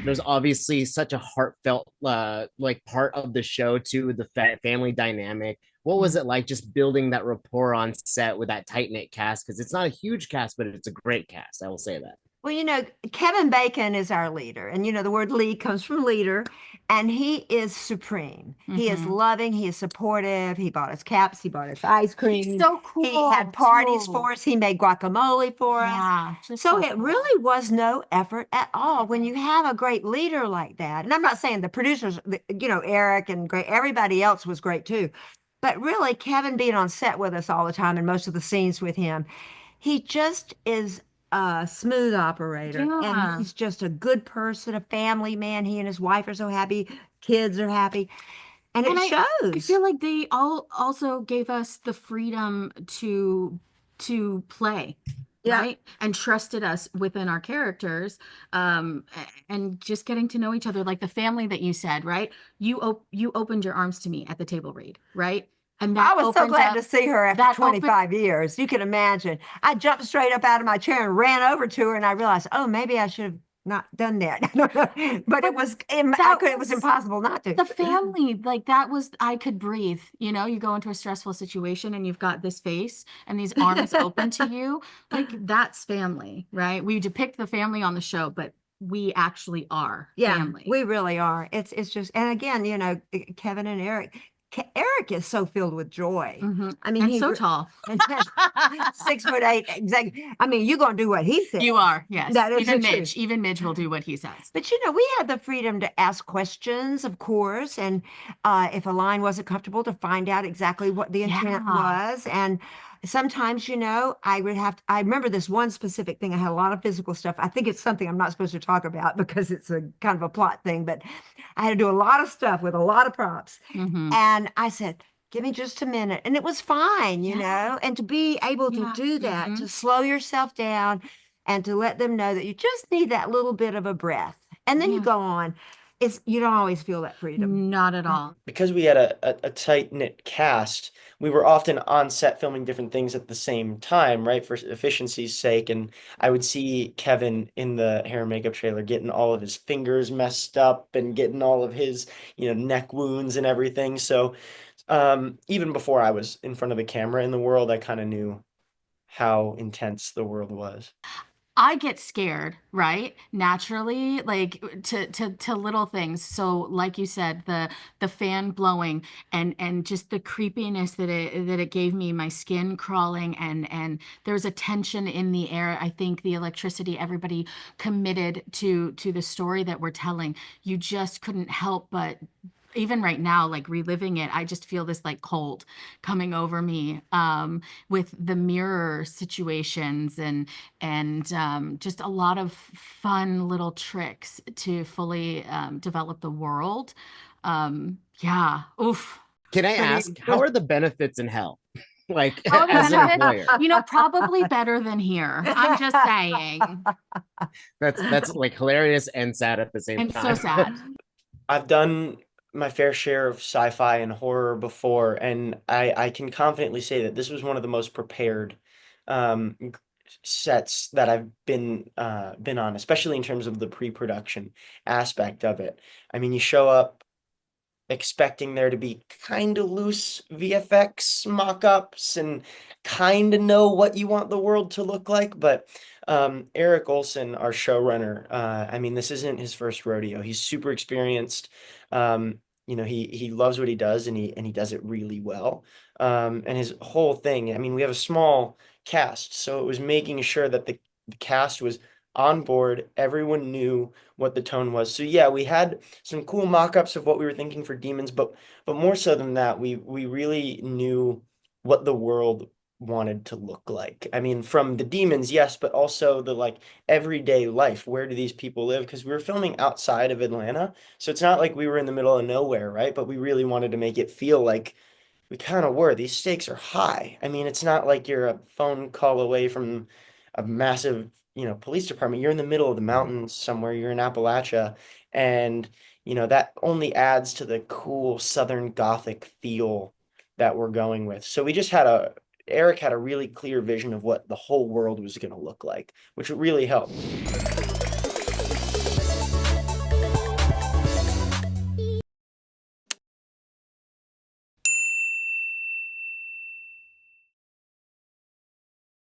there's obviously such a heartfelt like part of the show too, the family dynamic. What was it like just building that rapport on set with that tight knit cast? Because it's not a huge cast, but it's a great cast. I will say that. Well, Kevin Bacon is our leader. And, the word lead comes from leader, and he is supreme. He is Mm-hmm. loving. He is supportive. He bought us caps. He bought us ice He's cream. so He cool had parties too. for us. He made guacamole for us. Yeah, just So so it cool. really was no effort at all when you have a great leader like that. And I'm not saying the producers, Eric and great, everybody else was great too. But really, Kevin being on set with us all the time and most of the scenes with him, he just is a smooth operator, and Yeah. he's just a good person, a family man. He and his wife are so happy, kids are happy, and it And I shows. feel like they all also gave us the freedom to play, Yeah. right? And trusted us within our characters, and just getting to know each other, like the family that you said, right? You opened your arms to me at the table read, right? And I that was so opened glad up to see her after that opened 25 years. You can imagine. I jumped straight up out of my chair and ran over to her, and I realized, oh, maybe I should have not done that. But but I that could, it was was impossible not to. the family, like that was, I could breathe. You go into a stressful situation and you've got this face and these arms open to you, like that's family, right? We depict the family on the show, but we actually are Yeah, family. we really are. It's just, and again, Kevin and Eric. Eric is so filled with joy. Hmm. I mean, And so tall. 6'8", exactly. I mean, you're gonna do what he says. You are, yes. That is the truth. Even Midge will do what he says. But we had the freedom to ask questions, of course, and if a line wasn't comfortable, to find out exactly what the intent Yeah. was. And sometimes, I would have to, I remember this one specific thing. I had a lot of physical stuff. I think it's something I'm not supposed to talk about because it's a kind of a plot thing, but I had to do a lot of stuff with a lot of props. Hmm. And I said, give me just a minute. And it was fine, Yeah. and to be able to Yeah. do that, Hmm. to slow yourself down and to let them know that you just need that little bit of a breath. And then you Yeah. go on. You don't always feel that freedom. Not at all. Because we had a tight-knit cast, we were often on set filming different things at the same time, right? For efficiency's sake. And I would see Kevin in the hair and makeup trailer getting all of his fingers messed up and getting all of his, neck wounds and everything. So even before I was in front of the camera in the world, I kind of knew how intense the world was. I get scared, right? Naturally, like to little things. So, like you said, the fan blowing and just the creepiness that it gave me, my skin crawling, and there was a tension in the air. I think the electricity, everybody committed to the story that we're telling. You just couldn't help but even right now, like reliving it, I just feel this like cold coming over me, with the mirror situations and just a lot of fun little tricks to fully develop the world. Yeah, oof. Can I Pretty, ask, how are the benefits in hell? Like How are the as an benefits? employer? Probably better than here. I'm just saying. That's like hilarious and sad at the same And so time. sad. I've done my fair share of sci-fi and horror before, and I can confidently say that this was one of the most prepared g- sets that I've been on, especially in terms of the pre-production aspect of it. I mean, you show up expecting there to be kind of loose VFX mock-ups and kind of know what you want the world to look like, but Eric Olson, our showrunner, I mean, this isn't his first rodeo. He's super experienced. He loves what he does, and he does it really well. And his whole thing, I mean, we have a small cast, so it was making sure that the cast was on board. Everyone knew what the tone was. So yeah, we had some cool mock-ups of what we were thinking for demons, but more so than that, we really knew what the world wanted to look like. I mean, from the demons, yes, but also the like everyday life. Where do these people live? Because we were filming outside of Atlanta, so it's not like we were in the middle of nowhere, right? But we really wanted to make it feel like we kind of were. These stakes are high. I mean, it's not like you're a phone call away from a massive, police department. You're in the middle of the mountains somewhere. You're in Appalachia, and that only adds to the cool Southern Gothic feel that we're going with. So we just had Eric had a really clear vision of what the whole world was going to look like, which really helped.